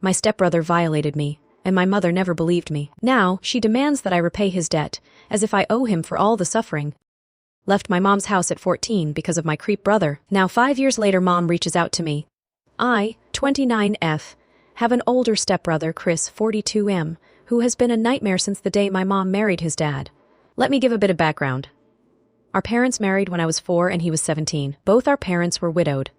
My stepbrother violated me, and my mother never believed me. Now, she demands that I repay his debt, as if I owe him for all the suffering. Left my mom's house at 14 because of my creep brother. Now 5 years later, mom reaches out to me. I, 29F, have an older stepbrother, Chris, 42M, who has been a nightmare since the day my mom married his dad. Let me give a bit of background. Our parents married when I was 4 and he was 17. Both our parents were widowed.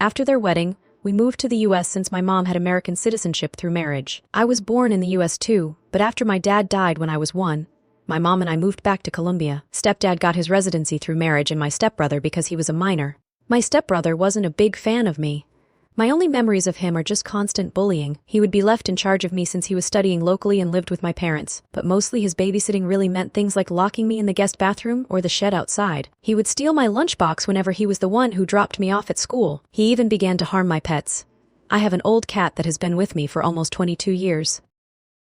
After their wedding, we moved to the US since my mom had American citizenship through marriage. I was born in the US too, but after my dad died when I was 1, my mom and I moved back to Colombia. Stepdad got his residency through marriage and my stepbrother because he was a minor. My stepbrother wasn't a big fan of me. My only memories of him are just constant bullying. He would be left in charge of me since he was studying locally and lived with my parents, but mostly his babysitting really meant things like locking me in the guest bathroom or the shed outside. He would steal my lunchbox whenever he was the one who dropped me off at school. He even began to harm my pets. I have an old cat that has been with me for almost 22 years.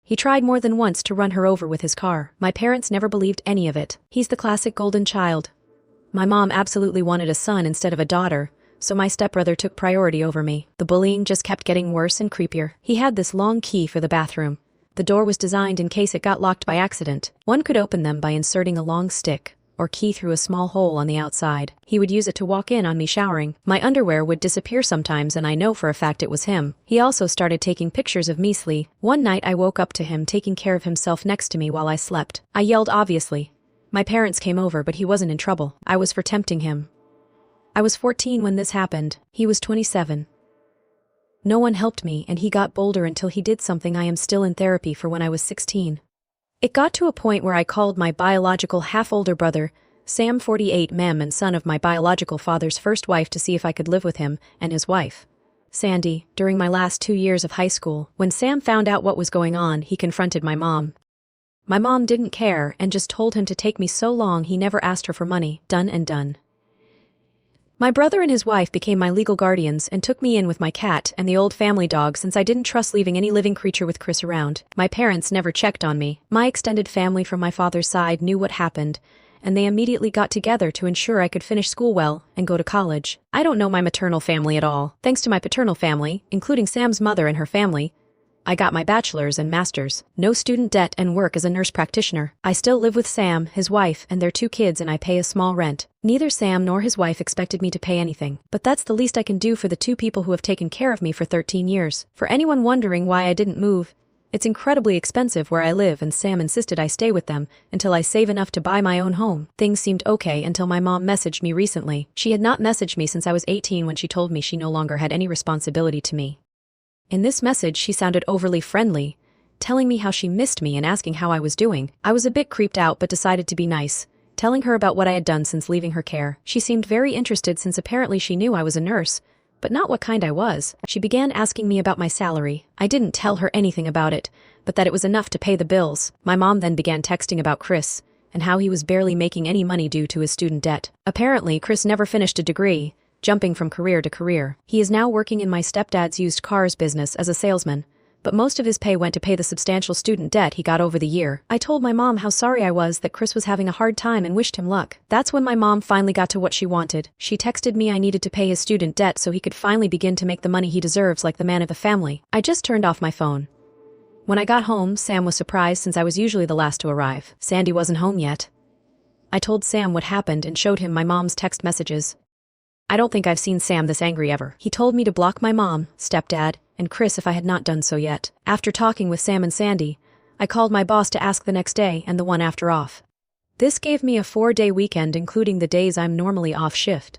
He tried more than once to run her over with his car. My parents never believed any of it. He's the classic golden child. My mom absolutely wanted a son instead of a daughter, so my stepbrother took priority over me. The bullying just kept getting worse and creepier. He had this long key for the bathroom. The door was designed in case it got locked by accident. One could open them by inserting a long stick or key through a small hole on the outside. He would use it to walk in on me showering. My underwear would disappear sometimes and I know for a fact it was him. He also started taking pictures of me. One night I woke up to him taking care of himself next to me while I slept. I yelled obviously. My parents came over but he wasn't in trouble. I was for tempting him. I was 14 when this happened. He was 27. No one helped me and he got bolder until he did something I am still in therapy for when I was 16. It got to a point where I called my biological half-older brother, Sam 48M and son of my biological father's first wife to see if I could live with him and his wife, Sandy, during my last 2 years of high school. When Sam found out what was going on, he confronted my mom. My mom didn't care and just told him to take me so long he never asked her for money. Done and done. My brother and his wife became my legal guardians and took me in with my cat and the old family dog since I didn't trust leaving any living creature with Chris around. My parents never checked on me. My extended family from my father's side knew what happened, and they immediately got together to ensure I could finish school well and go to college. I don't know my maternal family at all. Thanks to my paternal family, including Sam's mother and her family, I got my bachelor's and master's, no student debt and work as a nurse practitioner. I still live with Sam, his wife, and their 2 kids and I pay a small rent. Neither Sam nor his wife expected me to pay anything, but that's the least I can do for the 2 people who have taken care of me for 13 years. For anyone wondering why I didn't move, it's incredibly expensive where I live and Sam insisted I stay with them until I save enough to buy my own home. Things seemed okay until my mom messaged me recently. She had not messaged me since I was 18 when she told me she no longer had any responsibility to me. In this message, she sounded overly friendly, telling me how she missed me and asking how I was doing. I was a bit creeped out but decided to be nice, telling her about what I had done since leaving her care. She seemed very interested since apparently she knew I was a nurse, but not what kind I was. She began asking me about my salary. I didn't tell her anything about it, but that it was enough to pay the bills. My mom then began texting about Chris and how he was barely making any money due to his student debt. Apparently, Chris never finished a degree, jumping from career to career. He is now working in my stepdad's used cars business as a salesman, but most of his pay went to pay the substantial student debt he got over the year. I told my mom how sorry I was that Chris was having a hard time and wished him luck. That's when my mom finally got to what she wanted. She texted me I needed to pay his student debt so he could finally begin to make the money he deserves like the man of the family. I just turned off my phone. When I got home, Sam was surprised since I was usually the last to arrive. Sandy wasn't home yet. I told Sam what happened and showed him my mom's text messages. I don't think I've seen Sam this angry ever. He told me to block my mom, stepdad, and Chris if I had not done so yet. After talking with Sam and Sandy, I called my boss to ask the next day and the one after off. This gave me a 4-day weekend including the days I'm normally off shift.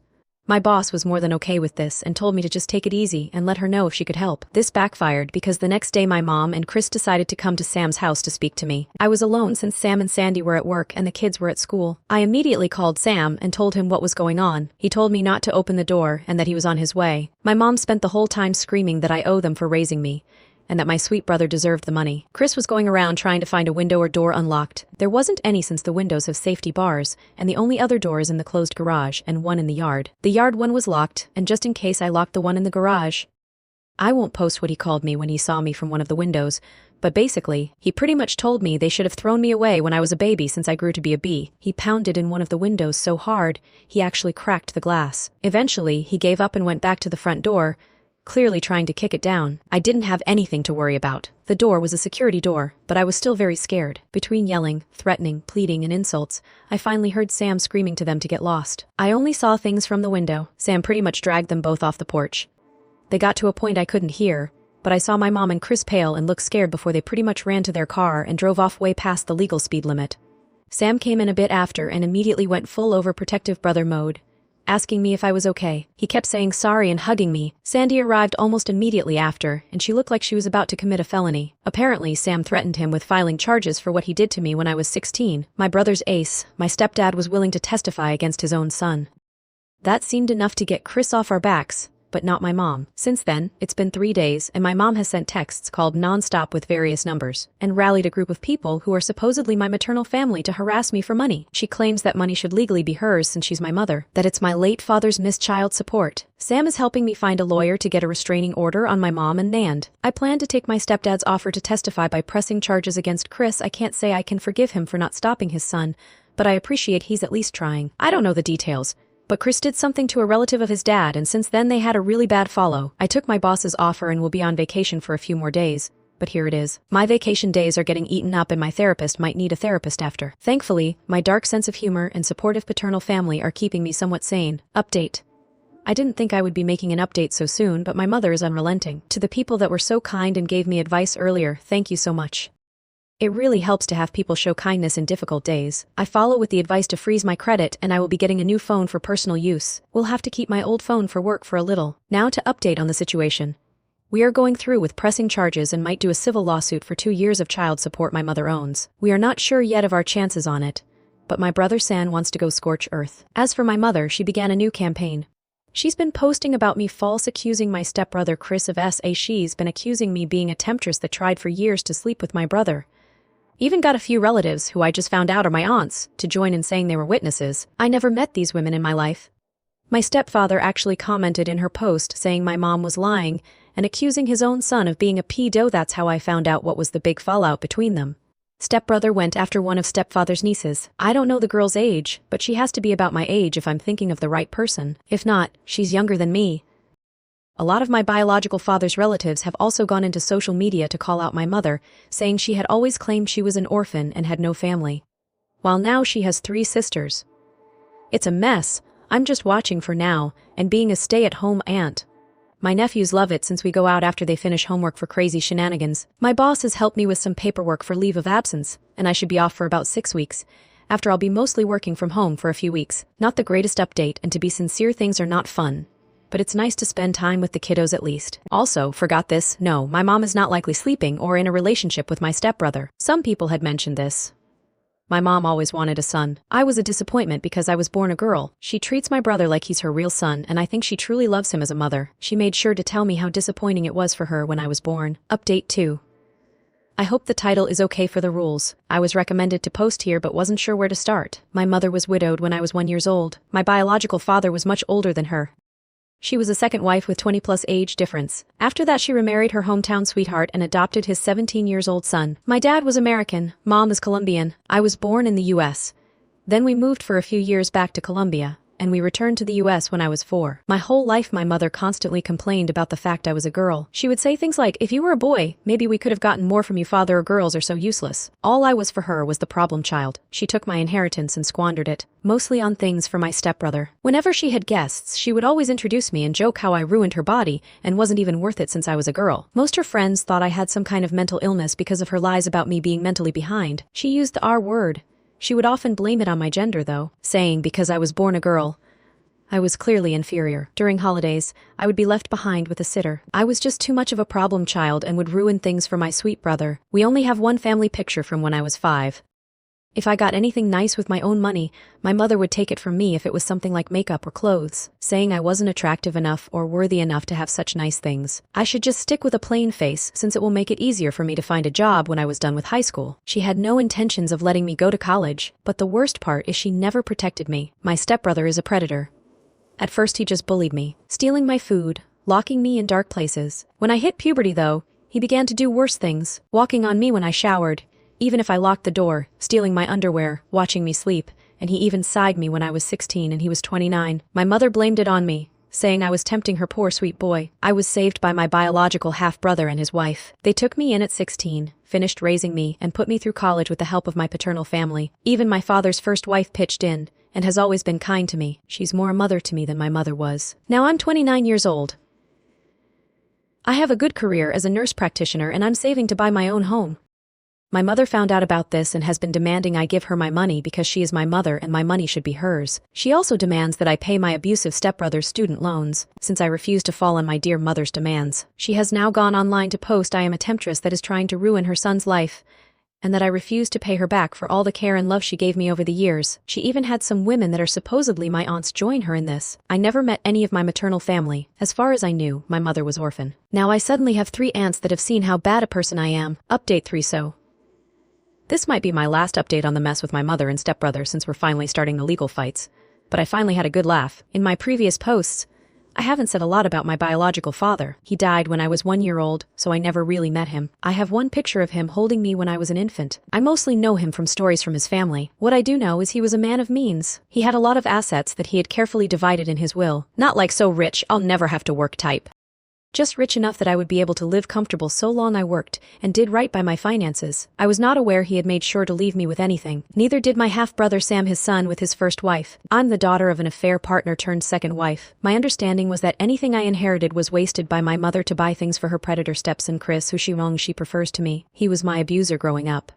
My boss was more than okay with this and told me to just take it easy and let her know if she could help. This backfired because the next day my mom and Chris decided to come to Sam's house to speak to me. I was alone since Sam and Sandy were at work and the kids were at school. I immediately called Sam and told him what was going on. He told me not to open the door and that he was on his way. My mom spent the whole time screaming that I owe them for raising me, and that my sweet brother deserved the money. Chris was going around trying to find a window or door unlocked. There wasn't any since the windows have safety bars, and the only other door is in the closed garage and one in the yard. The yard one was locked, and just in case I locked the one in the garage. I won't post what he called me when he saw me from one of the windows, but basically, he pretty much told me they should have thrown me away when I was a baby since I grew to be a bee. He pounded in one of the windows so hard, he actually cracked the glass. Eventually, he gave up and went back to the front door, clearly trying to kick it down. I didn't have anything to worry about. The door was a security door, but I was still very scared. Between yelling, threatening, pleading, and insults, I finally heard Sam screaming to them to get lost. I only saw things from the window. Sam pretty much dragged them both off the porch. They got to a point I couldn't hear, but I saw my mom and Chris pale and look scared before they pretty much ran to their car and drove off way past the legal speed limit. Sam came in a bit after and immediately went full overprotective brother mode, asking me if I was okay. He kept saying sorry and hugging me. Sandy arrived almost immediately after, and she looked like she was about to commit a felony. Apparently, Sam threatened him with filing charges for what he did to me when I was 16. My brother's ace, my stepdad, was willing to testify against his own son. That seemed enough to get Chris off our backs, but not my mom. Since then, it's been 3 days, and my mom has sent texts called nonstop with various numbers, and rallied a group of people who are supposedly my maternal family to harass me for money. She claims that money should legally be hers since she's my mother, that it's my late father's missed child support. Sam is helping me find a lawyer to get a restraining order on my mom and Nand. I plan to take my stepdad's offer to testify by pressing charges against Chris. I can't say I can forgive him for not stopping his son, but I appreciate he's at least trying. I don't know the details, but Chris did something to a relative of his dad, and since then they had a really bad follow. I took my boss's offer and will be on vacation for a few more days, but here it is. My vacation days are getting eaten up and my therapist might need a therapist after. Thankfully, my dark sense of humor and supportive paternal family are keeping me somewhat sane. Update. I didn't think I would be making an update so soon, but my mother is unrelenting. To the people that were so kind and gave me advice earlier, thank you so much. It really helps to have people show kindness in difficult days. I follow with the advice to freeze my credit, and I will be getting a new phone for personal use. We'll have to keep my old phone for work for a little. Now to update on the situation. We are going through with pressing charges and might do a civil lawsuit for 2 years of child support my mother owns. We are not sure yet of our chances on it, but my brother San wants to go scorch earth. As for my mother, she began a new campaign. She's been posting about me false accusing my stepbrother Chris of SA. She's been accusing me being a temptress that tried for years to sleep with my brother. Even got a few relatives, who I just found out are my aunts, to join in saying they were witnesses. I never met these women in my life. My stepfather actually commented in her post saying my mom was lying and accusing his own son of being a pedo. That's how I found out what was the big fallout between them. Stepbrother went after one of stepfather's nieces. I don't know the girl's age, but she has to be about my age if I'm thinking of the right person. If not, she's younger than me. A lot of my biological father's relatives have also gone into social media to call out my mother, saying she had always claimed she was an orphan and had no family, while now she has 3 sisters. It's a mess. I'm just watching for now, and being a stay-at-home aunt. My nephews love it since we go out after they finish homework for crazy shenanigans. My boss has helped me with some paperwork for leave of absence, and I should be off for about 6 weeks. After I'll be mostly working from home for a few weeks. Not the greatest update, and to be sincere, things are not fun. But it's nice to spend time with the kiddos at least. Also, forgot this, no, my mom is not likely sleeping or in a relationship with my stepbrother. Some people had mentioned this. My mom always wanted a son. I was a disappointment because I was born a girl. She treats my brother like he's her real son, and I think she truly loves him as a mother. She made sure to tell me how disappointing it was for her when I was born. Update 2. I hope the title is okay for the rules. I was recommended to post here but wasn't sure where to start. My mother was widowed when I was 1 year old. My biological father was much older than her. She was a second wife with 20+ age difference. After that she remarried her hometown sweetheart and adopted his 17-year-old son. My dad was American, mom is Colombian. I was born in the US. Then we moved for a few years back to Colombia, and we returned to the US when I was 4. My whole life my mother constantly complained about the fact I was a girl. She would say things like, if you were a boy, maybe we could have gotten more from you. Father or girls are so useless. All I was for her was the problem child. She took my inheritance and squandered it, mostly on things for my stepbrother. Whenever she had guests, she would always introduce me and joke how I ruined her body and wasn't even worth it since I was a girl. Most her friends thought I had some kind of mental illness because of her lies about me being mentally behind. She used the R word. She would often blame it on my gender though, saying because I was born a girl, I was clearly inferior. During holidays, I would be left behind with a sitter. I was just too much of a problem child and would ruin things for my sweet brother. We only have one family picture from when I was 5. If I got anything nice with my own money, my mother would take it from me if it was something like makeup or clothes, saying I wasn't attractive enough or worthy enough to have such nice things. I should just stick with a plain face since it will make it easier for me to find a job when I was done with high school. She had no intentions of letting me go to college, but the worst part is she never protected me. My stepbrother is a predator. At first he just bullied me, stealing my food, locking me in dark places. When I hit puberty though, he began to do worse things, walking on me when I showered, even if I locked the door, stealing my underwear, watching me sleep, and he even signed me when I was 16 and he was 29. My mother blamed it on me, saying I was tempting her poor sweet boy. I was saved by my biological half-brother and his wife. They took me in at 16, finished raising me, and put me through college with the help of my paternal family. Even my father's first wife pitched in, and has always been kind to me. She's more a mother to me than my mother was. Now I'm 29 years old. I have a good career as a nurse practitioner and I'm saving to buy my own home. My mother found out about this and has been demanding I give her my money because she is my mother and my money should be hers. She also demands that I pay my abusive stepbrother's student loans, since I refuse to fall on my dear mother's demands. She has now gone online to post I am a temptress that is trying to ruin her son's life, and that I refuse to pay her back for all the care and love she gave me over the years. She even had some women that are supposedly my aunts join her in this. I never met any of my maternal family. As far as I knew, my mother was orphan. Now I suddenly have 3 aunts that have seen how bad a person I am. Update 3 so. This might be my last update on the mess with my mother and stepbrother since we're finally starting the legal fights. But I finally had a good laugh. In my previous posts, I haven't said a lot about my biological father. He died when I was 1 year old, so I never really met him. I have one picture of him holding me when I was an infant. I mostly know him from stories from his family. What I do know is he was a man of means. He had a lot of assets that he had carefully divided in his will. Not like so rich, I'll never have to work type. Just rich enough that I would be able to live comfortable so long I worked and did right by my finances. I was not aware he had made sure to leave me with anything. Neither did my half-brother Sam his son with his first wife. I'm the daughter of an affair partner turned second wife. My understanding was that anything I inherited was wasted by my mother to buy things for her predator stepson Chris who she prefers to me. He was my abuser growing up.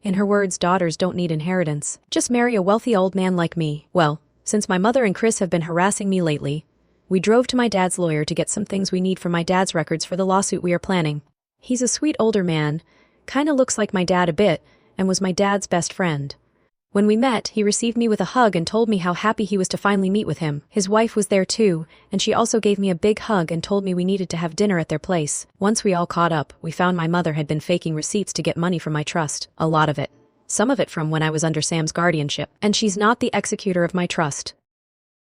In her words, daughters don't need inheritance. Just marry a wealthy old man like me. Well, since my mother and Chris have been harassing me lately, we drove to my dad's lawyer to get some things we need for my dad's records for the lawsuit we are planning. He's a sweet older man, kinda looks like my dad a bit, and was my dad's best friend. When we met, he received me with a hug and told me how happy he was to finally meet with him. His wife was there too, and she also gave me a big hug and told me we needed to have dinner at their place. Once we all caught up, we found my mother had been faking receipts to get money from my trust. A lot of it. Some of it from when I was under Sam's guardianship. And she's not the executor of my trust.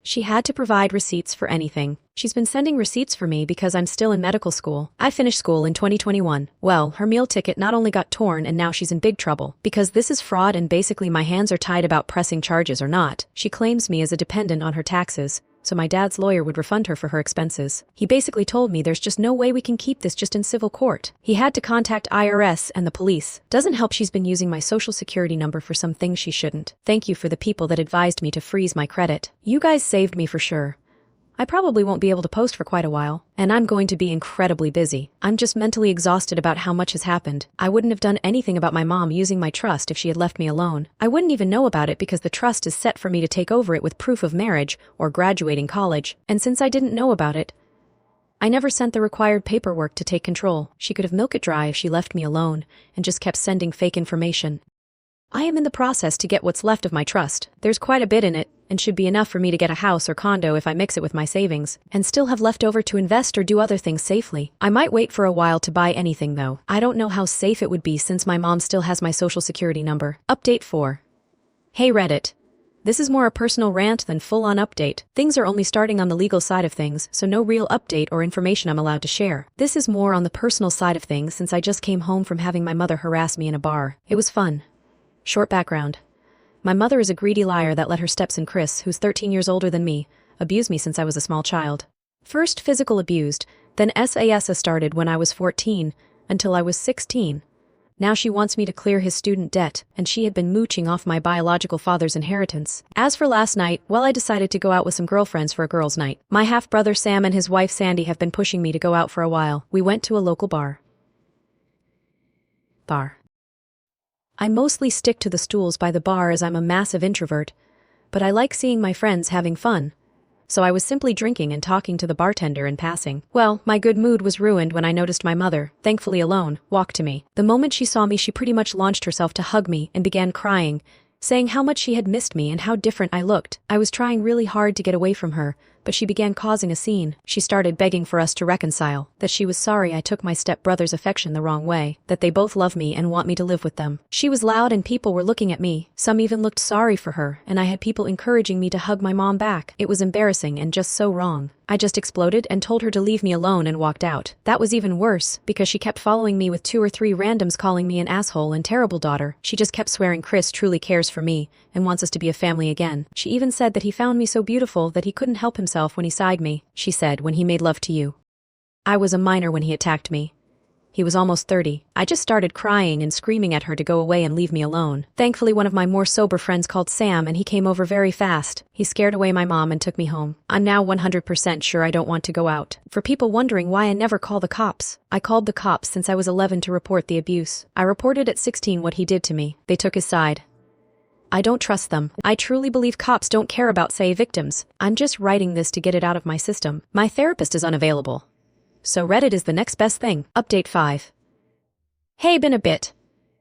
She had to provide receipts for anything. She's been sending receipts for me because I'm still in medical school. I finished school in 2021. Well, her meal ticket not only got torn and now she's in big trouble. Because this is fraud and basically my hands are tied about pressing charges or not. She claims me as a dependent on her taxes, so my dad's lawyer would refund her for her expenses. He basically told me there's just no way we can keep this just in civil court. He had to contact IRS and the police. Doesn't help she's been using my social security number for some things she shouldn't. Thank you for the people that advised me to freeze my credit. You guys saved me for sure. I probably won't be able to post for quite a while, and I'm going to be incredibly busy. I'm just mentally exhausted about how much has happened. I wouldn't have done anything about my mom using my trust if she had left me alone. I wouldn't even know about it because the trust is set for me to take over it with proof of marriage or graduating college, and since I didn't know about it, I never sent the required paperwork to take control. She could have milked it dry if she left me alone and just kept sending fake information. I am in the process to get what's left of my trust. There's quite a bit in it, and should be enough for me to get a house or condo if I mix it with my savings, and still have left over to invest or do other things safely. I might wait for a while to buy anything though. I don't know how safe it would be since my mom still has my social security number. Update 4. Hey Reddit. This is more a personal rant than full-on update. Things are only starting on the legal side of things, so no real update or information I'm allowed to share. This is more on the personal side of things since I just came home from having my mother harass me in a bar. It was fun. Short background. My mother is a greedy liar that let her stepson Chris, who's 13 years older than me, abuse me since I was a small child. First physical abused, then SASA started when I was 14, until I was 16. Now she wants me to clear his student debt, and she had been mooching off my biological father's inheritance. As for last night, well, I decided to go out with some girlfriends for a girls' night. My half-brother Sam and his wife Sandy have been pushing me to go out for a while. We went to a local bar. I mostly stick to the stools by the bar as I'm a massive introvert, but I like seeing my friends having fun. So I was simply drinking and talking to the bartender in passing. Well, my good mood was ruined when I noticed my mother, thankfully alone, walk to me. The moment she saw me, she pretty much launched herself to hug me and began crying, saying how much she had missed me and how different I looked. I was trying really hard to get away from her, but she began causing a scene. She started begging for us to reconcile, that she was sorry I took my stepbrother's affection the wrong way, that they both love me and want me to live with them. She was loud and people were looking at me. Some even looked sorry for her, and I had people encouraging me to hug my mom back. It was embarrassing and just so wrong. I just exploded and told her to leave me alone and walked out. That was even worse, because she kept following me with 2 or 3 randoms calling me an asshole and terrible daughter. She just kept swearing Chris truly cares for me and wants us to be a family again. She even said that he found me so beautiful that he couldn't help himself himself when he sighed me, she said, when he made love to you. I was a minor when he attacked me. He was almost 30. I just started crying and screaming at her to go away and leave me alone. Thankfully, one of my more sober friends called Sam and he came over very fast. He scared away my mom and took me home. I'm now 100% sure I don't want to go out. For people wondering why I never call the cops, I called the cops since I was 11 to report the abuse. I reported at 16 what he did to me. They took his side. I don't trust them. I truly believe cops don't care about, say, victims. I'm just writing this to get it out of my system. My therapist is unavailable. So Reddit is the next best thing. Update 5. Hey, been a bit.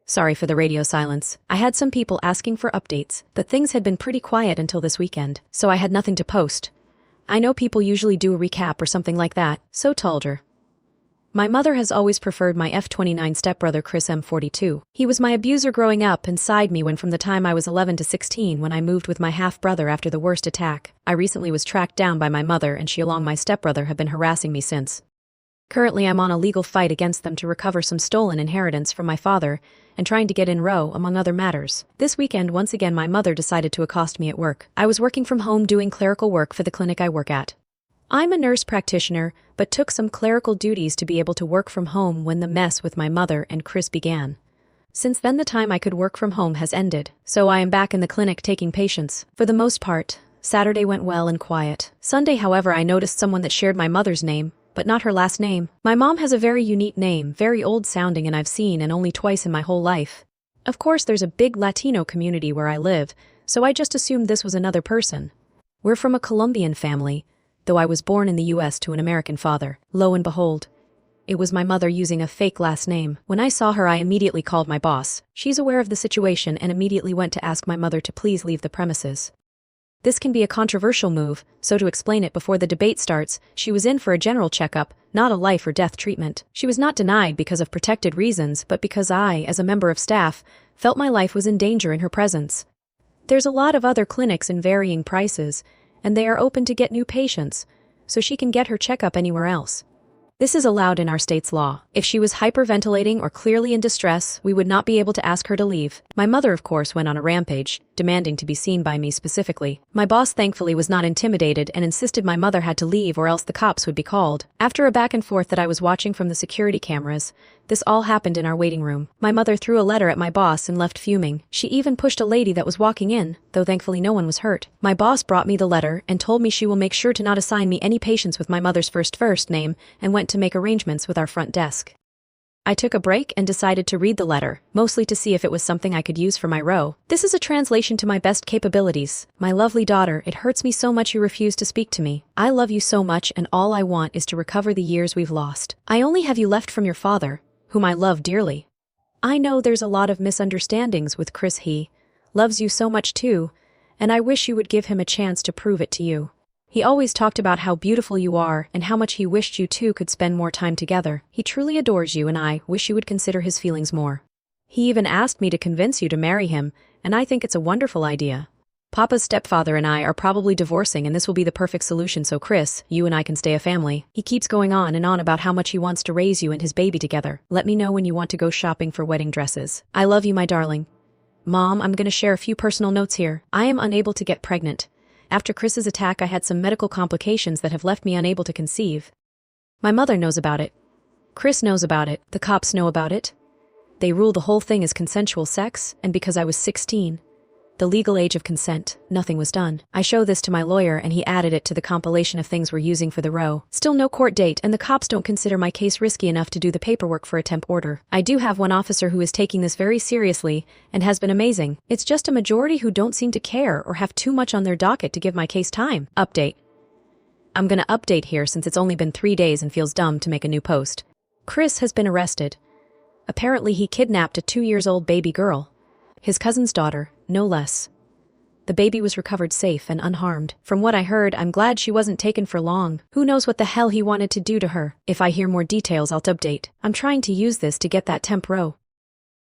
Sorry for the radio silence. I had some people asking for updates, but things had been pretty quiet until this weekend, so I had nothing to post. I know people usually do a recap or something like that, so told her. My mother has always preferred my F29 stepbrother Chris M42. He was my abuser growing up and sided me when from the time I was 11 to 16 when I moved with my half-brother after the worst attack. I recently was tracked down by my mother and she along my stepbrother have been harassing me since. Currently I'm on a legal fight against them to recover some stolen inheritance from my father and trying to get in row among other matters. This weekend once again my mother decided to accost me at work. I was working from home doing clerical work for the clinic I work at. I'm a nurse practitioner, but took some clerical duties to be able to work from home when the mess with my mother and Chris began. Since then the time I could work from home has ended, so I am back in the clinic taking patients. For the most part, Saturday went well and quiet. Sunday, however, I noticed someone that shared my mother's name, but not her last name. My mom has a very unique name, very old sounding, and I've seen and only twice in my whole life. Of course there's a big Latino community where I live, so I just assumed this was another person. We're from a Colombian family, though I was born in the US to an American father. Lo and behold, it was my mother using a fake last name. When I saw her I immediately called my boss. She's aware of the situation and immediately went to ask my mother to please leave the premises. This can be a controversial move, so to explain it before the debate starts, she was in for a general checkup, not a life or death treatment. She was not denied because of protected reasons, but because I, as a member of staff, felt my life was in danger in her presence. There's a lot of other clinics in varying prices, and they are open to get new patients, so she can get her checkup anywhere else. This is allowed in our state's law. If she was hyperventilating or clearly in distress, we would not be able to ask her to leave. My mother, of course, went on a rampage, demanding to be seen by me specifically. My boss thankfully was not intimidated and insisted my mother had to leave or else the cops would be called. After a back and forth that I was watching from the security cameras, this all happened in our waiting room. My mother threw a letter at my boss and left fuming. She even pushed a lady that was walking in, though thankfully no one was hurt. My boss brought me the letter and told me she will make sure to not assign me any patients with my mother's first name and went to make arrangements with our front desk. I took a break and decided to read the letter, mostly to see if it was something I could use for my row. This is a translation to my best capabilities. My lovely daughter, it hurts me so much you refuse to speak to me. I love you so much and all I want is to recover the years we've lost. I only have you left from your father, whom I love dearly. I know there's a lot of misunderstandings with Chris. He loves you so much too, and I wish you would give him a chance to prove it to you. He always talked about how beautiful you are and how much he wished you two could spend more time together. He truly adores you and I wish you would consider his feelings more. He even asked me to convince you to marry him, and I think it's a wonderful idea. Papa's stepfather and I are probably divorcing and this will be the perfect solution so Chris, you and I can stay a family. He keeps going on and on about how much he wants to raise you and his baby together. Let me know when you want to go shopping for wedding dresses. I love you, my darling. Mom, I'm going to share a few personal notes here. I am unable to get pregnant. After Chris's attack I had some medical complications that have left me unable to conceive. My mother knows about it. Chris knows about it. The cops know about it. They rule the whole thing as consensual sex, and because I was 16, the legal age of consent, nothing was done. I show this to my lawyer and he added it to the compilation of things we're using for the row. Still no court date and the cops don't consider my case risky enough to do the paperwork for a temp order. I do have one officer who is taking this very seriously and has been amazing. It's just a majority who don't seem to care or have too much on their docket to give my case time. Update. I'm gonna update here since it's only been 3 days and feels dumb to make a new post. Chris has been arrested. Apparently he kidnapped a 2-year-old baby girl. His cousin's daughter, no less. The baby was recovered safe and unharmed. From what I heard, I'm glad she wasn't taken for long. Who knows what the hell he wanted to do to her. If I hear more details, I'll update. I'm trying to use this to get that temp row.